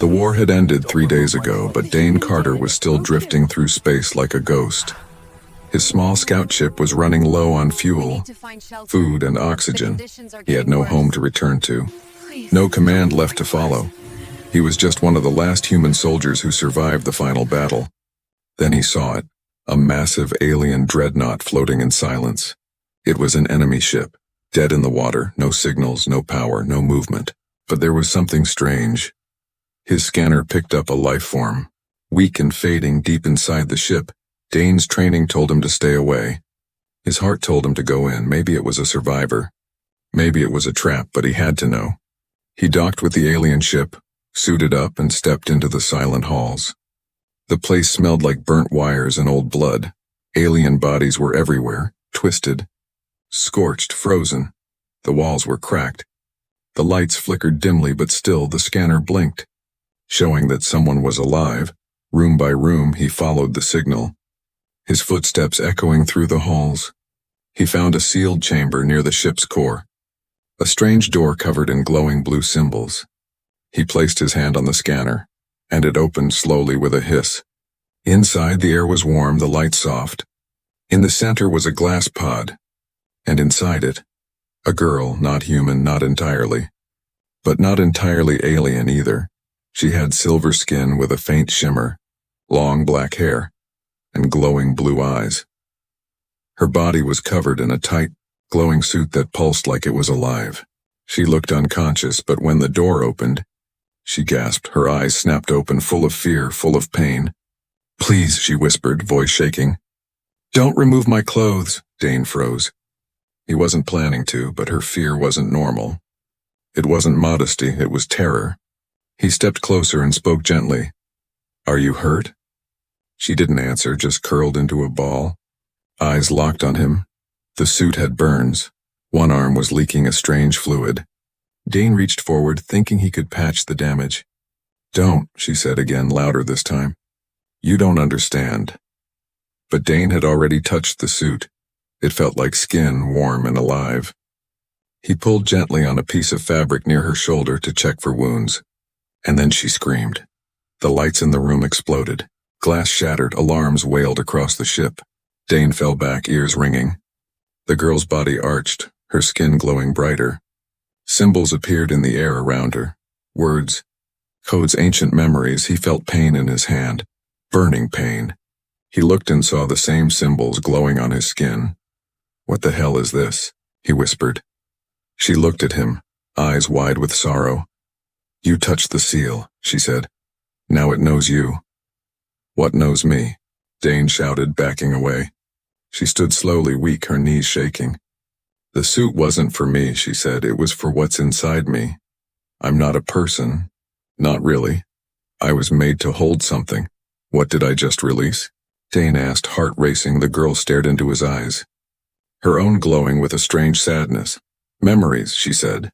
The war had ended 3 days ago, but Dane Carter was still drifting through space like a ghost. His small scout ship was running low on fuel, food, and oxygen. He had no home to return to, no command left to follow. He was just one of the last human soldiers who survived the final battle. Then he saw it, a massive alien dreadnought floating in silence. It was an enemy ship, dead in the water, no signals, no power, no movement. But there was something strange. His scanner picked up a life form, weak and fading deep inside the ship. Dane's training told him to stay away. His heart told him to go in. Maybe it was a survivor. Maybe it was a trap, but he had to know. He docked with the alien ship, suited up, and stepped into the silent halls. The place smelled like burnt wires and old blood. Alien bodies were everywhere, twisted, scorched, frozen. The walls were cracked. The lights flickered dimly, but still the scanner blinked, showing that someone was alive. Room by room, he followed the signal, his footsteps echoing through the halls. He found a sealed chamber near the ship's core, a strange door covered in glowing blue symbols. He placed his hand on the scanner, and it opened slowly with a hiss. Inside, the air was warm, the light soft. In the center was a glass pod, and inside it, a girl, not human, not entirely, but not entirely alien either. She had silver skin with a faint shimmer, long black hair, and glowing blue eyes. Her body was covered in a tight, glowing suit that pulsed like it was alive. She looked unconscious, but when the door opened, she gasped. Her eyes snapped open, full of fear, full of pain. "Please," she whispered, voice shaking. "Don't remove my clothes." Dane froze. He wasn't planning to, but her fear wasn't normal. It wasn't modesty, it was terror. He stepped closer and spoke gently. "Are you hurt?" She didn't answer, just curled into a ball. Eyes locked on him. The suit had burns. One arm was leaking a strange fluid. Dane reached forward, thinking he could patch the damage. "Don't," she said again, louder this time. "You don't understand." But Dane had already touched the suit. It felt like skin, warm and alive. He pulled gently on a piece of fabric near her shoulder to check for wounds. And then she screamed. The lights in the room exploded. Glass shattered, alarms wailed across the ship. Dane fell back, ears ringing. The girl's body arched, her skin glowing brighter. Symbols appeared in the air around her. Words, codes, ancient memories. He felt pain in his hand, burning pain. He looked and saw the same symbols glowing on his skin. "What the hell is this?" he whispered. She looked at him, eyes wide with sorrow. "You touched the seal," she said. "Now it knows you." "What knows me?" Dane shouted, backing away. She stood slowly, weak, her knees shaking. "The suit wasn't for me," she said. "It was for what's inside me. I'm not a person. Not really. I was made to hold something." "What did I just release?" Dane asked, heart racing. The girl stared into his eyes, her own glowing with a strange sadness. "Memories," she said.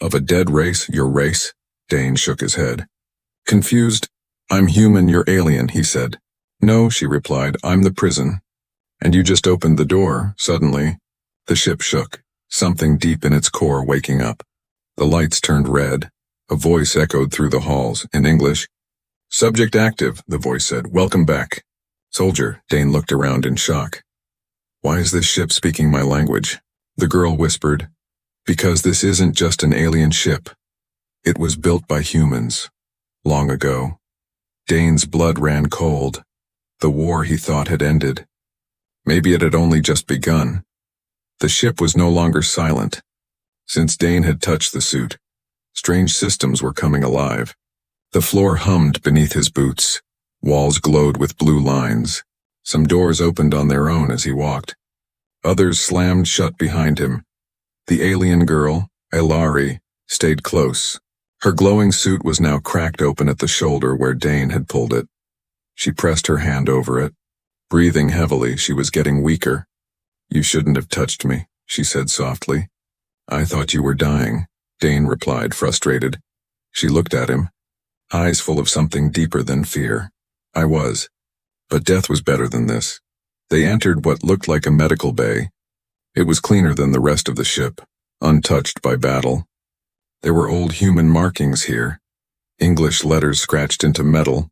"Of a dead race, your race?" Dane shook his head. Confused. "I'm human, you're alien," he said. "No," she replied, "I'm the prison. And you just opened the door." Suddenly, the ship shook, something deep in its core waking up. The lights turned red. A voice echoed through the halls, in English. "Subject active," the voice said. "Welcome back." "Soldier." Dane looked around in shock. "Why is this ship speaking my language?" The girl whispered, "Because this isn't just an alien ship. It was built by humans. Long ago." Dane's blood ran cold. The war, he thought, had ended. Maybe it had only just begun. The ship was no longer silent. Since Dane had touched the suit, strange systems were coming alive. The floor hummed beneath his boots. Walls glowed with blue lines. Some doors opened on their own as he walked. Others slammed shut behind him. The alien girl, Elari, stayed close. Her glowing suit was now cracked open at the shoulder where Dane had pulled it. She pressed her hand over it. Breathing heavily, she was getting weaker. "You shouldn't have touched me," she said softly. "I thought you were dying," Dane replied, frustrated. She looked at him, eyes full of something deeper than fear. "I was. But death was better than this." They entered what looked like a medical bay. It was cleaner than the rest of the ship, untouched by battle. There were old human markings here, English letters scratched into metal.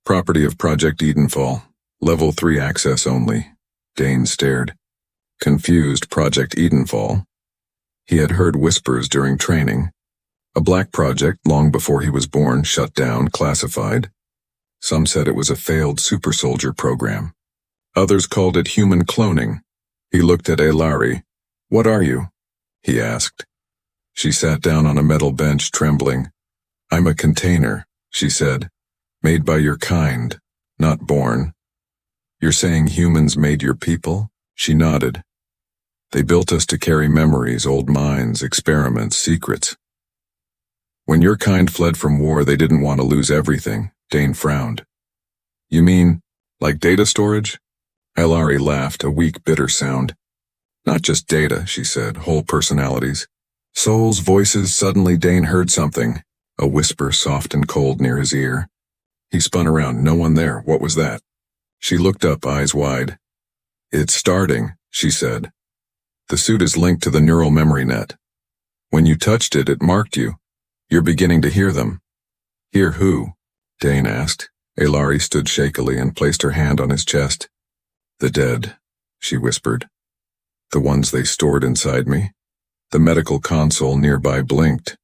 Property of Project Edenfall. Level 3 access only. Dane stared. Confused. Project Edenfall. He had heard whispers during training. A black project long before he was born, shut down, classified. Some said it was a failed super soldier program. Others called it human cloning. He looked at Ailari. "What are you?" he asked. She sat down on a metal bench, trembling. "I'm a container," she said. "Made by your kind, not born." "You're saying humans made your people?" She nodded. "They built us to carry memories, old minds, experiments, secrets. When your kind fled from war, they didn't want to lose everything." Dane frowned. "You mean, like data storage?" Ailari laughed, a weak, bitter sound. "Not just data," she said, "whole personalities. Souls, voices." Suddenly Dane heard something, a whisper soft and cold near his ear. He spun around. No one there. What was that? She looked up, eyes wide. "It's starting," she said. "The suit is linked to the neural memory net. When you touched it, it marked you. You're beginning to hear them." "Hear who?" Dane asked. Ailari stood shakily and placed her hand on his chest. "The dead," she whispered. "The ones they stored inside me." The medical console nearby blinked,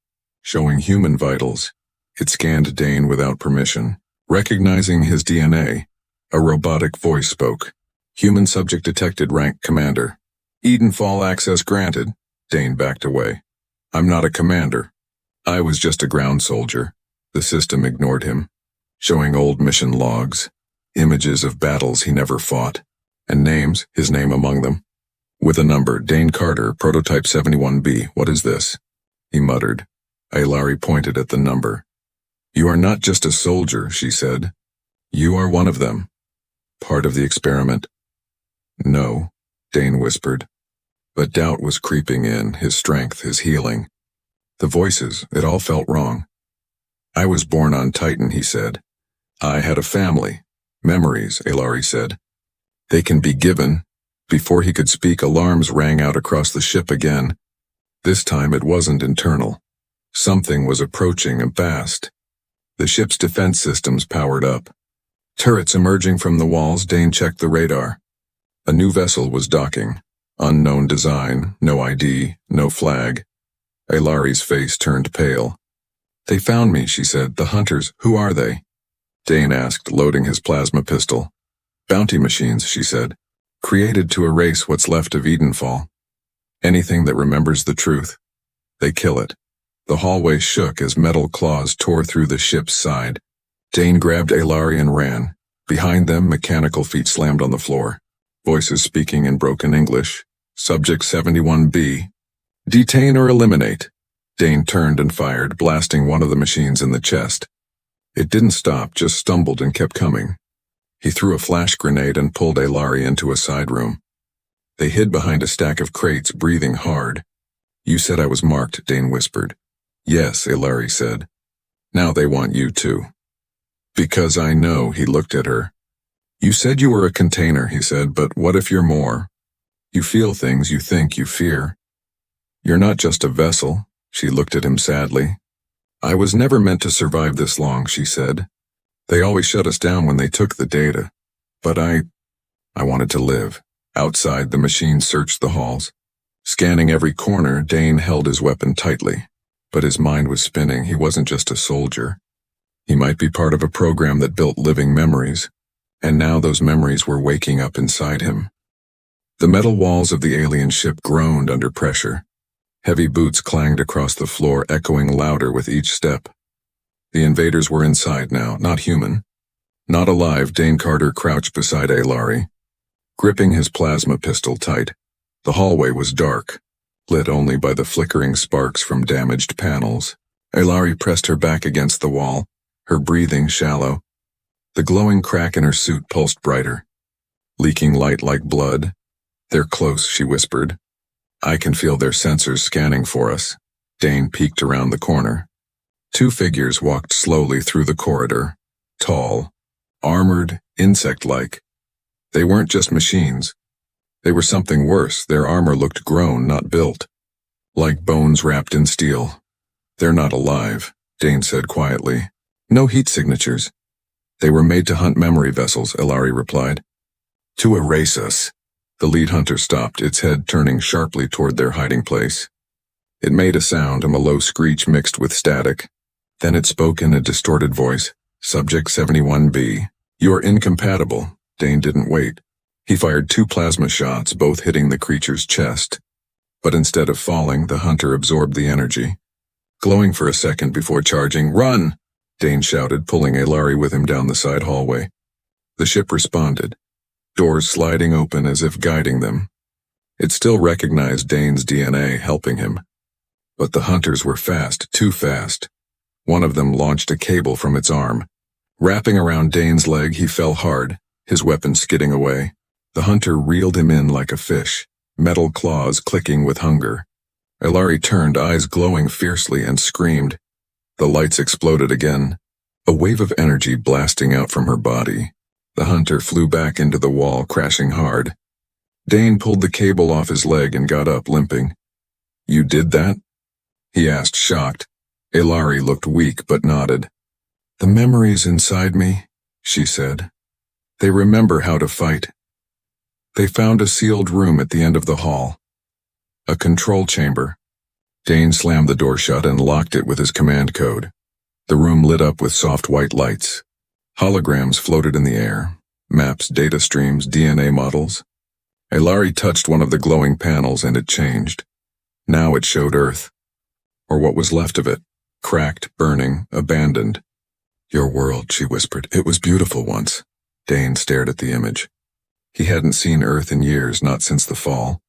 showing human vitals. It scanned Dane without permission. Recognizing his DNA, a robotic voice spoke. "Human subject detected, rank commander." "Edenfall access granted." Dane backed away. "I'm not a commander. I was just a ground soldier." The system ignored him, showing old mission logs, images of battles he never fought, and names, his name among them. With a number, Dane Carter, prototype 71B. "What is this?" he muttered. Ailari pointed at the number. "You are not just a soldier," she said. "You are one of them. Part of the experiment." "No," Dane whispered. But doubt was creeping in, his strength, his healing. The voices, it all felt wrong. "I was born on Titan," he said. "I had a family. Memories," Ailari said. "They can be given." Before he could speak, alarms rang out across the ship again. This time it wasn't internal. Something was approaching and fast. The ship's defense systems powered up. Turrets emerging from the walls. Dane checked the radar. A new vessel was docking. Unknown design, no ID, no flag. Ailari's face turned pale. "They found me," she said. "The hunters. Who are they?" Dane asked, loading his plasma pistol. "Bounty machines," she said. "Created to erase what's left of Edenfall. Anything that remembers the truth. They kill it." The hallway shook as metal claws tore through the ship's side. Dane grabbed Ailari and ran. Behind them, mechanical feet slammed on the floor. Voices speaking in broken English. "Subject 71B. Detain or eliminate." Dane turned and fired, blasting one of the machines in the chest. It didn't stop, just stumbled and kept coming. He threw a flash grenade and pulled Ailari into a side room. They hid behind a stack of crates, breathing hard. "You said I was marked," Dane whispered. "Yes," Ailari said. "Now they want you too." "Because I know," he looked at her. "You said you were a container," he said, "but what if you're more? You feel things, you think, you fear. You're not just a vessel." She looked at him sadly. "I was never meant to survive this long," she said. "They always shut us down when they took the data. But I wanted to live." Outside, the machine searched the halls. Scanning every corner, Dane held his weapon tightly. But his mind was spinning. He wasn't just a soldier. He might be part of a program that built living memories. And now those memories were waking up inside him. The metal walls of the alien ship groaned under pressure. Heavy boots clanged across the floor, echoing louder with each step. The invaders were inside now, not human. Not alive. Dane Carter crouched beside Ailari, gripping his plasma pistol tight. The hallway was dark, lit only by the flickering sparks from damaged panels. Ailari pressed her back against the wall, her breathing shallow. The glowing crack in her suit pulsed brighter, leaking light like blood. "They're close," she whispered. "I can feel their sensors scanning for us." Dane peeked around the corner. Two figures walked slowly through the corridor, tall, armored, insect-like. They weren't just machines. They were something worse. Their armor looked grown, not built, like bones wrapped in steel. "They're not alive," Dane said quietly. No heat signatures. They were made to hunt memory vessels, Ilari replied. To erase us. The lead hunter stopped, its head turning sharply toward their hiding place. It made a sound, a low screech mixed with static. Then it spoke in a distorted voice. Subject 71B. You're incompatible. Dane didn't wait. He fired 2 plasma shots, both hitting the creature's chest. But instead of falling, the hunter absorbed the energy. Glowing for a second before charging, "Run!" Dane shouted, pulling Ilari with him down the side hallway. The ship responded, doors sliding open as if guiding them. It still recognized Dane's DNA, helping him. But the hunters were fast, too fast. One of them launched a cable from its arm. Wrapping around Dane's leg, he fell hard, his weapon skidding away. The hunter reeled him in like a fish, metal claws clicking with hunger. Ilari turned, eyes glowing fiercely, and screamed. The lights exploded again, a wave of energy blasting out from her body. The hunter flew back into the wall, crashing hard. Dane pulled the cable off his leg and got up, limping. "You did that?" he asked, shocked. Ilari looked weak but nodded. "The memories inside me," she said. "They remember how to fight." They found a sealed room at the end of the hall. A control chamber. Dane slammed the door shut and locked it with his command code. The room lit up with soft white lights. Holograms floated in the air. Maps, data streams, DNA models. Ilari touched one of the glowing panels and it changed. Now it showed Earth. Or what was left of it. Cracked, burning, abandoned. "Your world," she whispered. "It was beautiful once." Dane stared at the image. He hadn't seen Earth in years, not since the fall.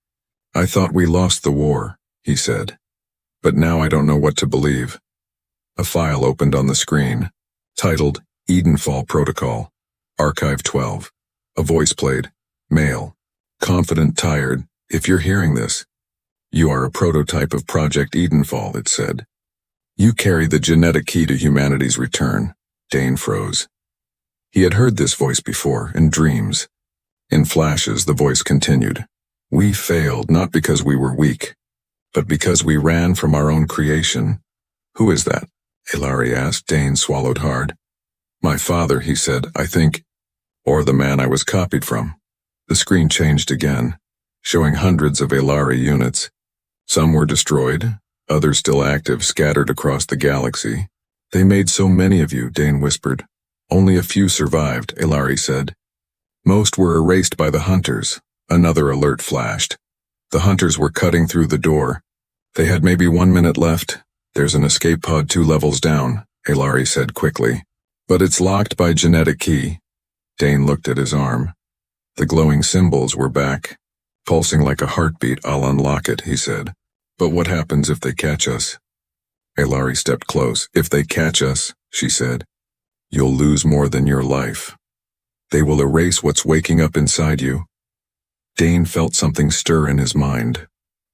"I thought we lost the war," he said. "But now I don't know what to believe." A file opened on the screen, titled Edenfall Protocol, Archive 12. A voice played, male, confident, tired. "If you're hearing this, you are a prototype of Project Edenfall," it said. "You carry the genetic key to humanity's return." Dane froze. He had heard this voice before, in dreams. In flashes, the voice continued. "We failed not because we were weak, but because we ran from our own creation." "Who is that?" Ilari asked. Dane swallowed hard. "My father," he said, "I think, or the man I was copied from." The screen changed again, showing hundreds of Ilari units. Some were destroyed, others still active, scattered across the galaxy. "They made so many of you," Dane whispered. "Only a few survived," Ilari said. "Most were erased by the hunters." Another alert flashed. The hunters were cutting through the door. They had maybe 1 minute left. "There's an escape pod 2 levels down," Ilari said quickly. "But it's locked by genetic key." Dane looked at his arm. The glowing symbols were back. "Pulsing like a heartbeat, I'll unlock it," he said. "But what happens if they catch us?" Ilari stepped close. "If they catch us," she said, "you'll lose more than your life. They will erase what's waking up inside you." Dane felt something stir in his mind.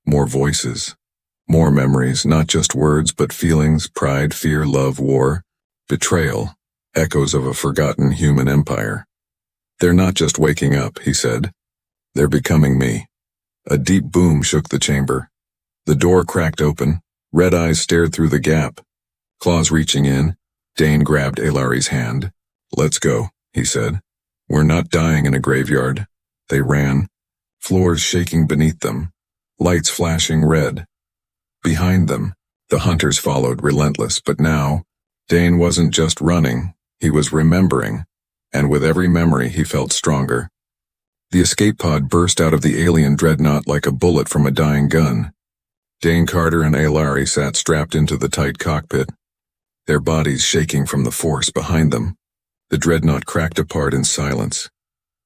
More voices. More memories, not just words but feelings, pride, fear, love, war, betrayal, echoes of a forgotten human empire. "They're not just waking up," he said. "They're becoming me." A deep boom shook the chamber. The door cracked open. Red eyes stared through the gap. Claws reaching in, Dane grabbed Ilari's hand. "Let's go," he said. "We're not dying in a graveyard." They ran, floors shaking beneath them, lights flashing red. Behind them, the hunters followed, relentless, but now, Dane wasn't just running, he was remembering, and with every memory he felt stronger. The escape pod burst out of the alien dreadnought like a bullet from a dying gun. Dane Carter and Ilari sat strapped into the tight cockpit, their bodies shaking from the force behind them. The dreadnought cracked apart in silence,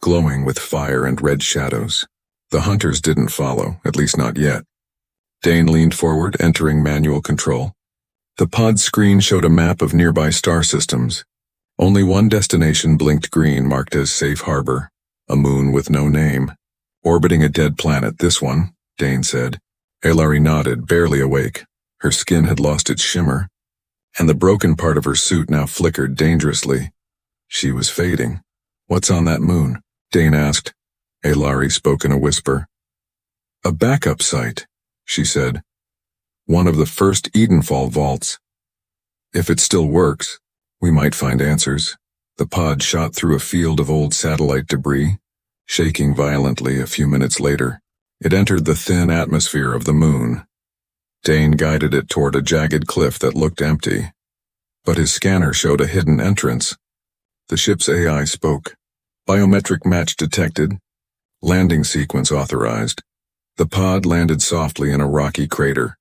glowing with fire and red shadows. The hunters didn't follow, at least not yet. Dane leaned forward, entering manual control. The pod screen showed a map of nearby star systems. Only one destination blinked green, marked as Safe Harbor, a moon with no name. "Orbiting a dead planet, this one," Dane said. Ilari nodded, barely awake. Her skin had lost its shimmer, and the broken part of her suit now flickered dangerously. She was fading. "What's on that moon?" Dane asked. Ilari spoke in a whisper. "A backup site," she said. "One of the first Edenfall vaults. If it still works." We might find answers. The pod shot through a field of old satellite debris, shaking violently a few minutes later. It entered the thin atmosphere of the moon. Dane guided it toward a jagged cliff that looked empty. But his scanner showed a hidden entrance. The ship's AI spoke. Biometric match detected. Landing sequence authorized. The pod landed softly in a rocky crater.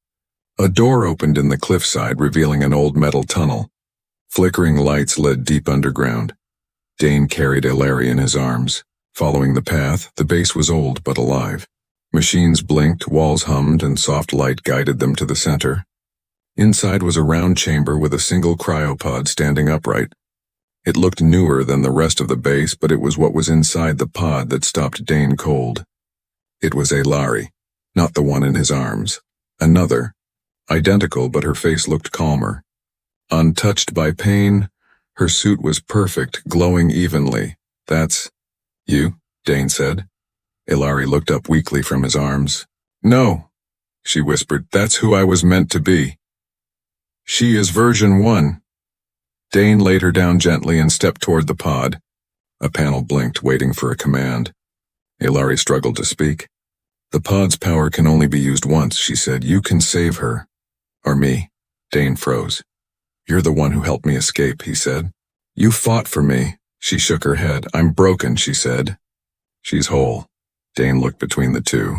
A door opened in the cliffside, revealing an old metal tunnel. Flickering lights led deep underground. Dane carried Ilari in his arms. Following the path, the base was old but alive. Machines blinked, walls hummed, and soft light guided them to the center. Inside was a round chamber with a single cryopod standing upright. It looked newer than the rest of the base, but it was what was inside the pod that stopped Dane cold. It was Ilari, not the one in his arms. Another. Identical, but her face looked calmer. Untouched by pain, her suit was perfect, glowing evenly. That's you, Dane said. Ilari looked up weakly from his arms. No, she whispered, that's who I was meant to be. She is version 1. Dane laid her down gently and stepped toward the pod. A panel blinked, waiting for a command. Ilari struggled to speak. The pod's power can only be used once, she said. You can save her. Or me. Dane froze. You're the one who helped me escape, he said. You fought for me. She shook her head. I'm broken, she said. She's whole. Dane looked between the two.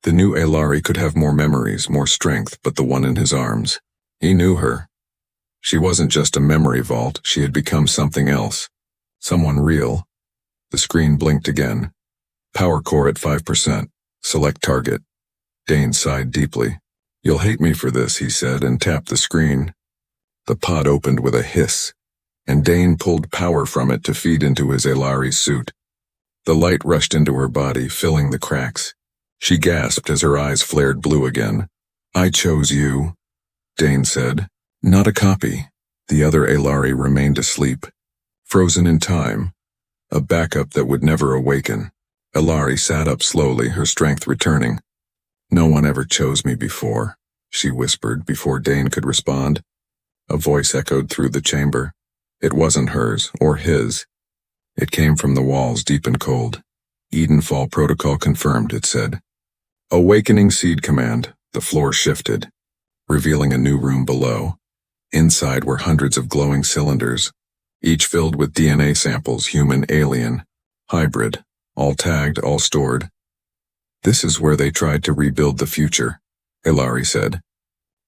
The new Ilari could have more memories, more strength, but the one in his arms. He knew her. She wasn't just a memory vault, she had become something else. Someone real. The screen blinked again. Power core at 5%. Select target. Dane sighed deeply. You'll hate me for this, he said, and tapped the screen. The pod opened with a hiss, and Dane pulled power from it to feed into his Ilari suit. The light rushed into her body, filling the cracks. She gasped as her eyes flared blue again. I chose you, Dane said. Not a copy. The other Ilari remained asleep, frozen in time, a backup that would never awaken. Ilari sat up slowly, her strength returning. No one ever chose me before, she whispered before Dane could respond. A voice echoed through the chamber. It wasn't hers, or his. It came from the walls, deep and cold. Edenfall protocol confirmed, it said. Awakening seed command. The floor shifted, revealing a new room below. Inside were hundreds of glowing cylinders, each filled with DNA samples, human, alien, hybrid, all tagged, all stored. This is where they tried to rebuild the future, Ilari said.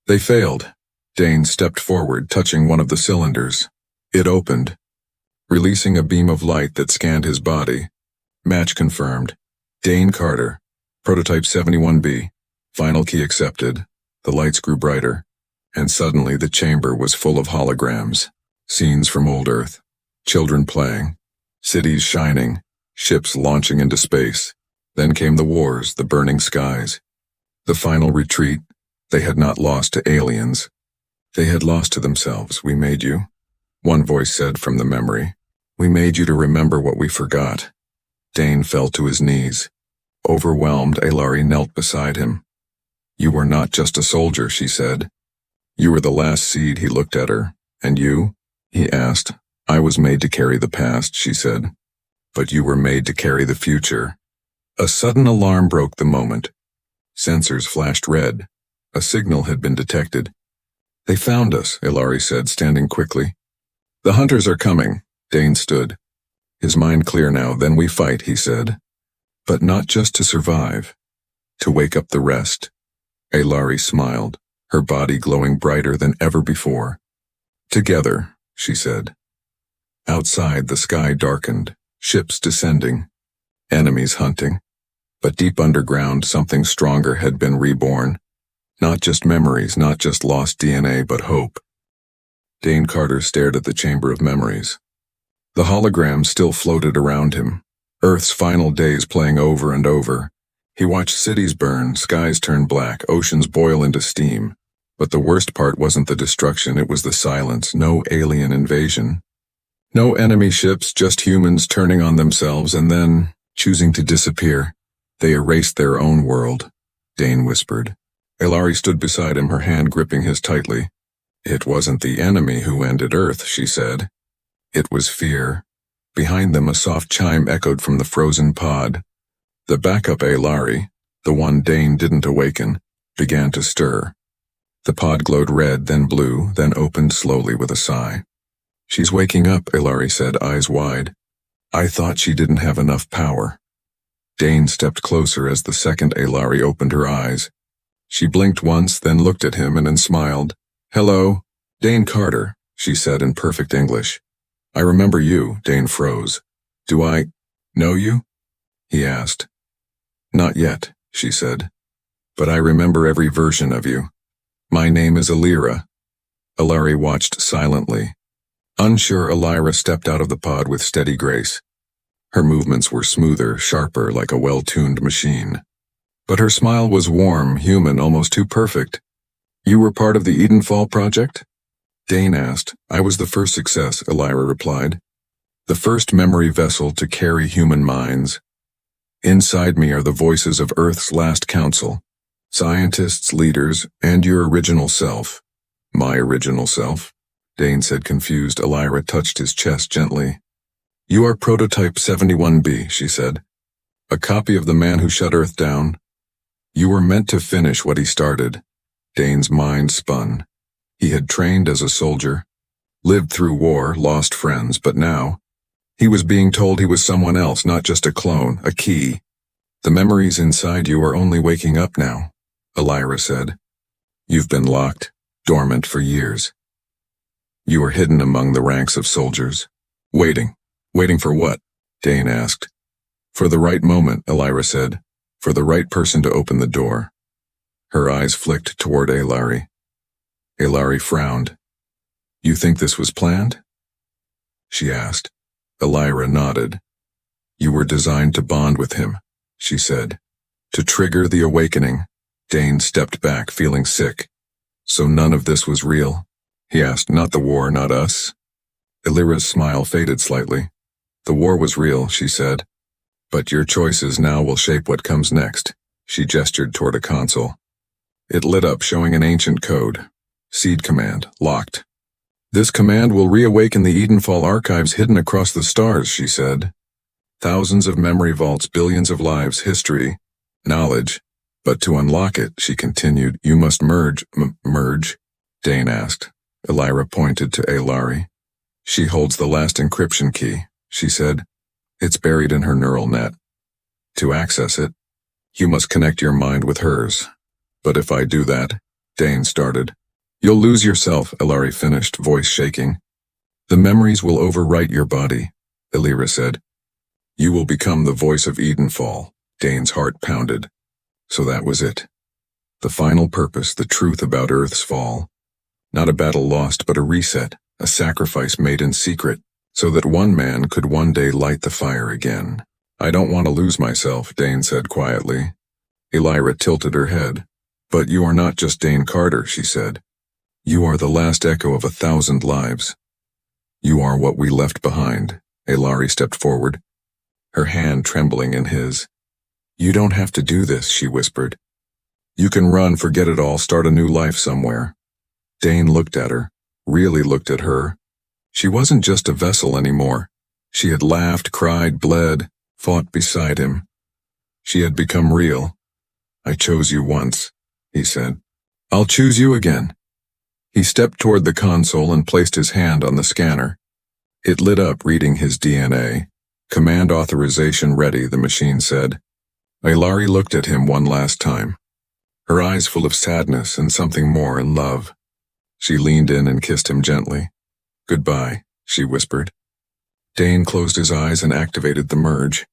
They failed. Dane stepped forward, touching one of the cylinders. It opened, releasing a beam of light that scanned his body. Match confirmed. Dane Carter, prototype 71B. Final key accepted. The lights grew brighter, and suddenly the chamber was full of holograms. Scenes from old Earth. Children playing. Cities shining. Ships launching into space. Then came the wars, the burning skies. The final retreat. They had not lost to aliens. They had lost to themselves. We made you. One voice said from the memory. We made you to remember what we forgot. Dane fell to his knees. Overwhelmed, Ilari knelt beside him. You were not just a soldier, she said. You were the last seed. He looked at her. And you? He asked. I was made to carry the past, she said. But you were made to carry the future. A sudden alarm broke the moment. Sensors flashed red. A signal had been detected. They found us, Ilari said, standing quickly. The hunters are coming. Dane stood. His mind clear now. Then we fight, he said. But not just to survive. To wake up the rest. Ilari smiled, her body glowing brighter than ever before. Together, she said. Outside, the sky darkened, ships descending, enemies hunting. But deep underground, something stronger had been reborn. Not just memories, not just lost DNA, but hope. Dane Carter stared at the chamber of memories. The holograms still floated around him, Earth's final days playing over and over. He watched cities burn, skies turn black, oceans boil into steam. But the worst part wasn't the destruction, it was the silence. No alien invasion. No enemy ships, just humans turning on themselves and then choosing to disappear. They erased their own world, Dane whispered. Ilari stood beside him, her hand gripping his tightly. It wasn't the enemy who ended Earth, she said. It was fear. Behind them a soft chime echoed from the frozen pod. The backup Alari, the one Dane didn't awaken, began to stir. The pod glowed red, then blue, then opened slowly with a sigh. She's waking up, Alari said, eyes wide. I thought she didn't have enough power. Dane stepped closer as the second Alari opened her eyes. She blinked once, then looked at him and then smiled. Hello, Dane Carter, she said in perfect English. I remember you, Dane froze. Do I know you? He asked. Not yet, she said. But I remember every version of you. My name is Alira. Alari watched silently. Unsure, Alira stepped out of the pod with steady grace. Her movements were smoother, sharper, like a well-tuned machine. But her smile was warm, human, almost too perfect. You were part of the Edenfall project? Dane asked. I was the first success, Alira replied. The first memory vessel to carry human minds. Inside me are the voices of Earth's last council. Scientists, leaders, and your original self. My original self? Dane said, confused. Alira touched his chest gently. You are prototype 71B, she said. A copy of the man who shut Earth down. You were meant to finish what he started. Dane's mind spun. He had trained as a soldier, lived through war, lost friends, but now, he was being told he was someone else, not just a clone, a key. The memories inside you are only waking up now, Alira said. You've been locked, dormant for years. You were hidden among the ranks of soldiers. Waiting. Waiting for what? Dane asked. For the right moment, Alira said. For the right person to open the door. Her eyes flicked toward Alari. Alari frowned. You think this was planned? She asked. Alira nodded. You were designed to bond with him, she said. To trigger the awakening. Dane stepped back, feeling sick. So none of this was real? He asked. Not the war, not us. Alira's smile faded slightly. The war was real, she said. But your choices now will shape what comes next. She gestured toward a console. It lit up, showing an ancient code. Seed command, locked. This command will reawaken the Edenfall archives hidden across the stars, she said. Thousands of memory vaults, billions of lives, history, knowledge. But to unlock it, she continued, you must merge. Merge? Dane asked. Alira pointed to Alari. She holds the last encryption key, she said. It's buried in her neural net. To access it, you must connect your mind with hers. But if I do that, Dane started. You'll lose yourself, Alari finished, voice shaking. The memories will overwrite your body, Alira said. You will become the voice of Edenfall. Dane's heart pounded. So that was it. The final purpose, the truth about Earth's fall. Not a battle lost, but a reset, a sacrifice made in secret, so that one man could one day light the fire again. I don't want to lose myself, Dane said quietly. Alira tilted her head. But you are not just Dane Carter, she said. You are the last echo of 1,000 lives. You are what we left behind. Alari stepped forward, her hand trembling in his. You don't have to do this, she whispered. You can run, forget it all, start a new life somewhere. Dane looked at her, really looked at her. She wasn't just a vessel anymore. She had laughed, cried, bled, fought beside him. She had become real. I chose you once, he said. I'll choose you again. He stepped toward the console and placed his hand on the scanner. It lit up, reading his DNA. Command authorization ready, the machine said. Alari looked at him one last time, her eyes full of sadness and something more, in love. She leaned in and kissed him gently. Goodbye, she whispered. Dane closed his eyes and activated the merge.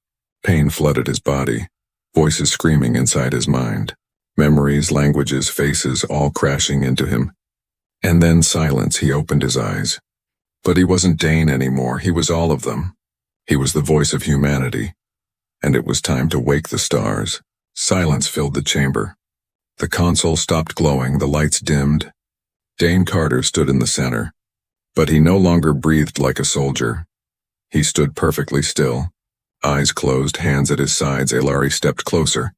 Pain flooded his body, voices screaming inside his mind. Memories, languages, faces, all crashing into him. And then silence. He opened his eyes. But he wasn't Dane anymore. He was all of them. He was the voice of humanity. And it was time to wake the stars. Silence filled the chamber. The console stopped glowing, the lights dimmed. Dane Carter stood in the center. But he no longer breathed like a soldier. He stood perfectly still. Eyes closed, hands at his sides. Alari stepped closer,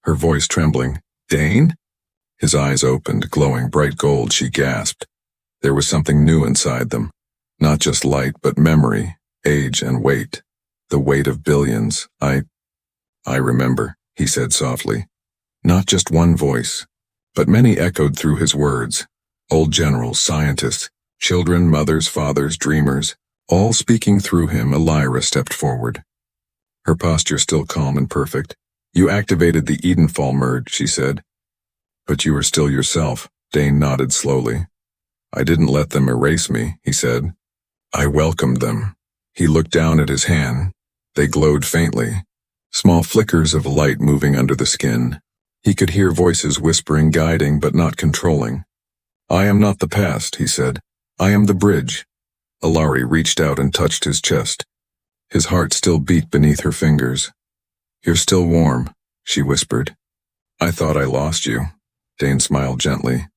her voice trembling. Dane? His eyes opened, glowing bright gold. She gasped. There was something new inside them. Not just light, but memory, age, and weight. The weight of billions. I remember, he said softly. Not just one voice, but many echoed through his words. Old generals, scientists, children, mothers, fathers, dreamers, all speaking through him. Elira stepped forward. Her posture still calm and perfect. You activated the Edenfall merge, she said. But you are still yourself. Dane nodded slowly. I didn't let them erase me, he said. I welcomed them. He looked down at his hand. They glowed faintly, small flickers of light moving under the skin. He could hear voices whispering, guiding, but not controlling. I am not the past, he said. I am the bridge. Ilari reached out and touched his chest. His heart still beat beneath her fingers. You're still warm, she whispered. I thought I lost you. Dane smiled gently.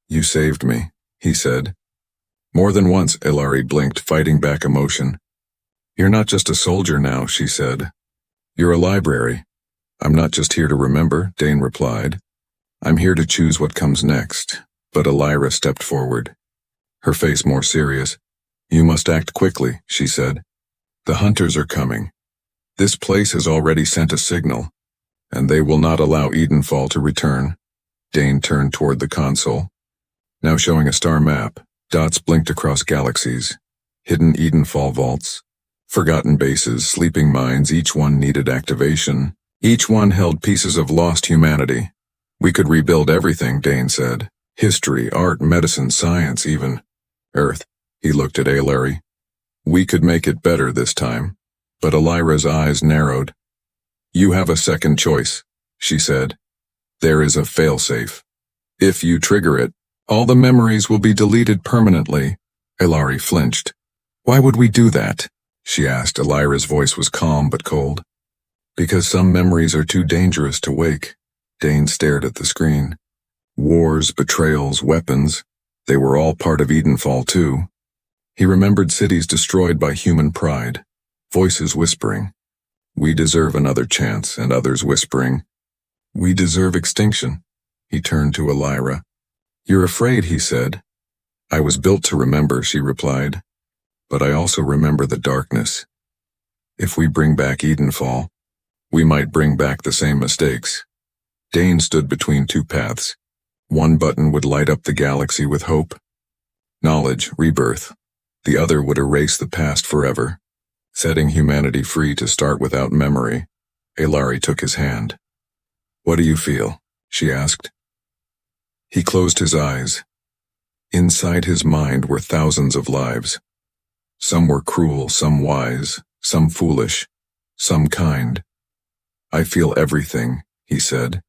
You saved me, he said. More than once, Ilari blinked, fighting back emotion. You're not just a soldier now, she said. You're a library. I'm not just here to remember, Dane replied. I'm here to choose what comes next. But Ilira stepped forward, her face more serious. You must act quickly, she said. The hunters are coming. This place has already sent a signal, and they will not allow Edenfall to return. Dane turned toward the console, now showing a star map. Dots blinked across galaxies, hidden Edenfall vaults, forgotten bases, sleeping mines. Each one needed activation. Each one held pieces of lost humanity. We could rebuild everything, Dane said. History, art, medicine, science, even Earth. He looked at Ilari. We could make it better this time. But Ilira's eyes narrowed. You have a second choice, she said. There is a failsafe. If you trigger it, all the memories will be deleted permanently. Ilari flinched. Why would we do that? She asked. Ilira's voice was calm but cold. Because some memories are too dangerous to wake. Dane stared at the screen. Wars, betrayals, weapons. They were all part of Edenfall too. He remembered cities destroyed by human pride. Voices whispering, we deserve another chance, and others whispering, we deserve extinction. He turned to Ilira. You're afraid, he said. I was built to remember, she replied. But I also remember the darkness. If we bring back Edenfall, we might bring back the same mistakes. Dane stood between two paths. One button would light up the galaxy with hope, knowledge, rebirth. The other would erase the past forever, setting humanity free to start without memory. Ilari took his hand. What do you feel? She asked. He closed his eyes. Inside his mind were thousands of lives. Some were cruel, some wise, some foolish, some kind. I feel everything, he said.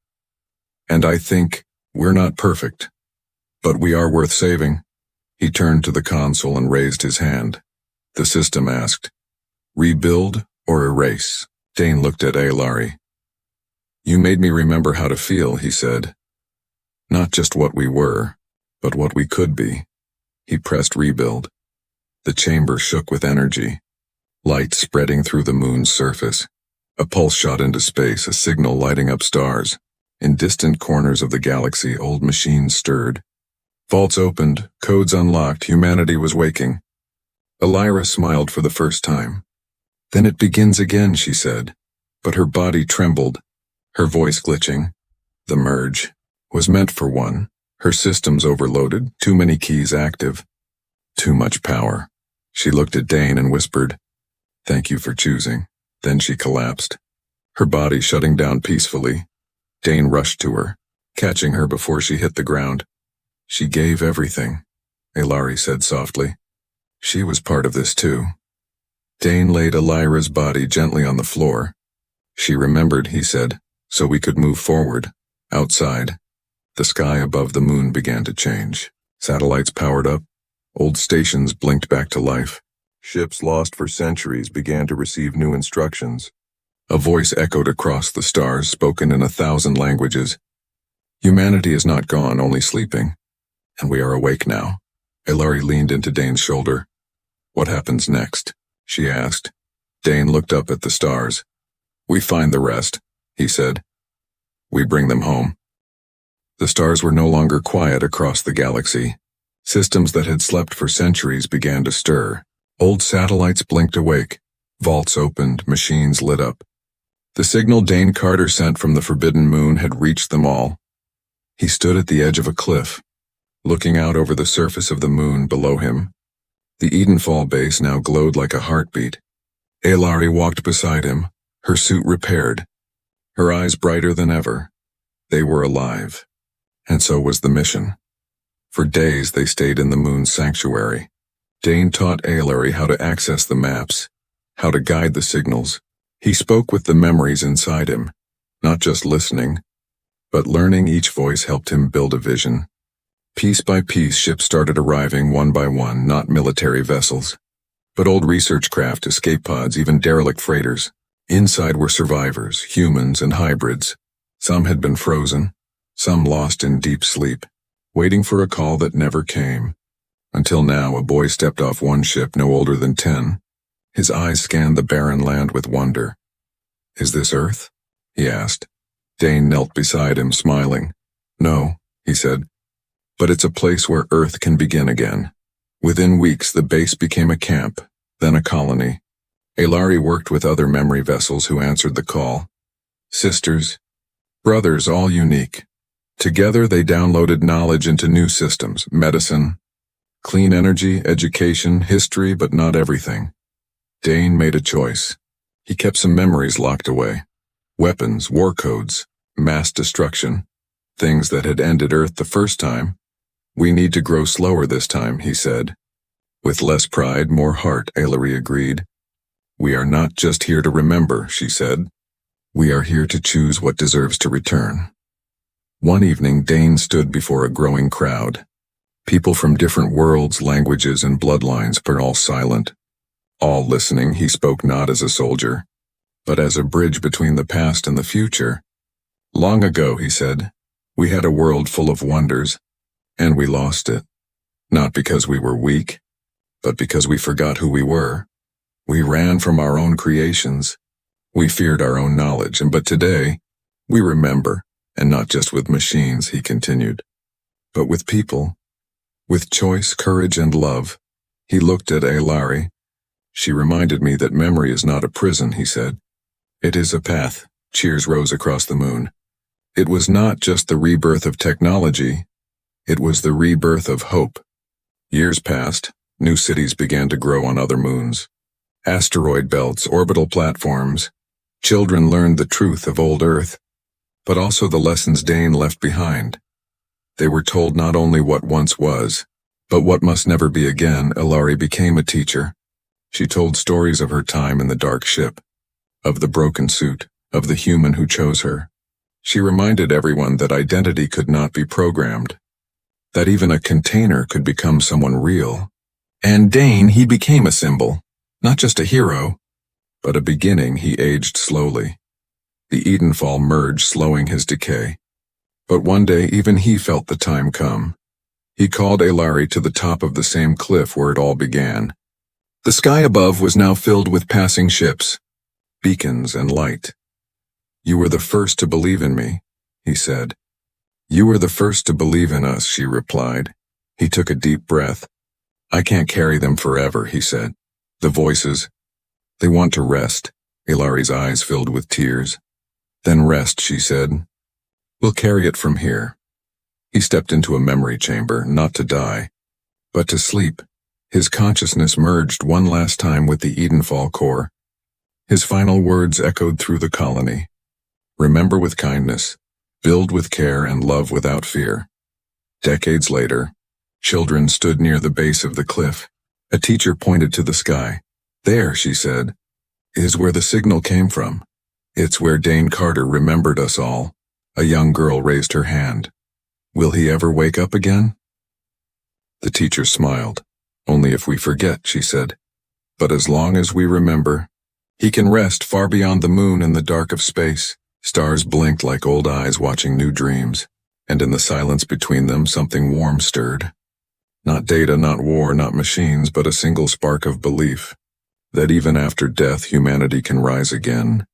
And I think we're not perfect, but we are worth saving. He turned to the console and raised his hand. The system asked, rebuild or erase? Dane looked at Ilari. You made me remember how to feel, he said. Not just what we were, but what we could be. He pressed rebuild. The chamber shook with energy, light spreading through the moon's surface. A pulse shot into space, a signal lighting up stars. In distant corners of the galaxy, old machines stirred. Vaults opened, codes unlocked, humanity was waking. Ilira smiled for the first time. Then it begins again, she said. But her body trembled, her voice glitching. The merge was meant for one. Her systems overloaded, too many keys active. Too much power. She looked at Dane and whispered, thank you for choosing. Then she collapsed, her body shutting down peacefully. Dane rushed to her, catching her before she hit the ground. She gave everything, Ilari said softly. She was part of this too. Dane laid Ilira's body gently on the floor. She remembered, he said, so we could move forward. Outside, the sky above the moon began to change. Satellites powered up. Old stations blinked back to life. Ships lost for centuries began to receive new instructions. A voice echoed across the stars, spoken in 1,000 languages. Humanity is not gone, only sleeping. And we are awake now. Ilari leaned into Dane's shoulder. What happens next? She asked. Dane looked up at the stars. We find the rest, he said. We bring them home. The stars were no longer quiet across the galaxy. Systems that had slept for centuries began to stir. Old satellites blinked awake. Vaults opened, machines lit up. The signal Dane Carter sent from the forbidden moon had reached them all. He stood at the edge of a cliff, looking out over the surface of the moon below him. The Edenfall base now glowed like a heartbeat. Aelari walked beside him, her suit repaired, her eyes brighter than ever. They were alive. And so was the mission. For days they stayed in the moon's sanctuary. Dane taught Aelari how to access the maps, how to guide the signals. He spoke with the memories inside him, not just listening, but learning. Each voice helped him build a vision. Piece by piece, ships started arriving one by one, not military vessels, but old research craft, escape pods, even derelict freighters. Inside were survivors, humans and hybrids. Some had been frozen, some lost in deep sleep, waiting for a call that never came. Until now, a boy stepped off one ship no older than 10. His eyes scanned the barren land with wonder. "Is this Earth?" he asked. Dane knelt beside him, smiling. "No," he said, "but it's a place where Earth can begin again." Within weeks, the base became a camp, then a colony. Aelari worked with other memory vessels who answered the call. Sisters, brothers, all unique. Together they downloaded knowledge into new systems, medicine, clean energy, education, history, but not everything. Dane made a choice. He kept some memories locked away. Weapons, war codes, mass destruction, things that had ended Earth the first time. "We need to grow slower this time," he said. "With less pride, more heart," Aelari agreed. "We are not just here to remember," she said. "We are here to choose what deserves to return." One evening, Dane stood before a growing crowd. People from different worlds, languages, and bloodlines, but all silent. All listening. He spoke not as a soldier, but as a bridge between the past and the future. "Long ago," he said, "we had a world full of wonders, and we lost it. Not because we were weak, but because we forgot who we were. We ran from our own creations. We feared our own knowledge, but today, we remember, and not just with machines," he continued, "but with people, with choice, courage, and love." He looked at Aelari. "She reminded me that memory is not a prison," he said. "It is a path." Cheers rose across the moon. It was not just the rebirth of technology, it was the rebirth of hope. Years passed, new cities began to grow on other moons. Asteroid belts, orbital platforms. Children learned the truth of old Earth, but also the lessons Dane left behind. They were told not only what once was, but what must never be again. Aelari became a teacher. She told stories of her time in the dark ship, of the broken suit, of the human who chose her. She reminded everyone that identity could not be programmed, that even a container could become someone real. And Dane, he became a symbol, not just a hero, but a beginning. He aged slowly. The Edenfall merged, slowing his decay. But one day even he felt the time come. He called Aelari to the top of the same cliff where it all began. The sky above was now filled with passing ships, beacons and light. "You were the first to believe in me," he said. "You were the first to believe in us," she replied. He took a deep breath. "I can't carry them forever," he said. "The voices, they want to rest." Aelari's eyes filled with tears. "Then rest," she said. "We'll carry it from here." He stepped into a memory chamber, not to die, but to sleep. His consciousness merged one last time with the Edenfall core. His final words echoed through the colony. "Remember with kindness, build with care, and love without fear." Decades later, children stood near the base of the cliff. A teacher pointed to the sky. "There," she said, "is where the signal came from. It's where Dane Carter remembered us all." A young girl raised her hand. "Will he ever wake up again?" The teacher smiled. "Only if we forget," she said. "But as long as we remember, he can rest far beyond the moon in the dark of space." Stars blinked like old eyes watching new dreams, and in the silence between them something warm stirred. Not data, not war, not machines, but a single spark of belief that even after death humanity can rise again.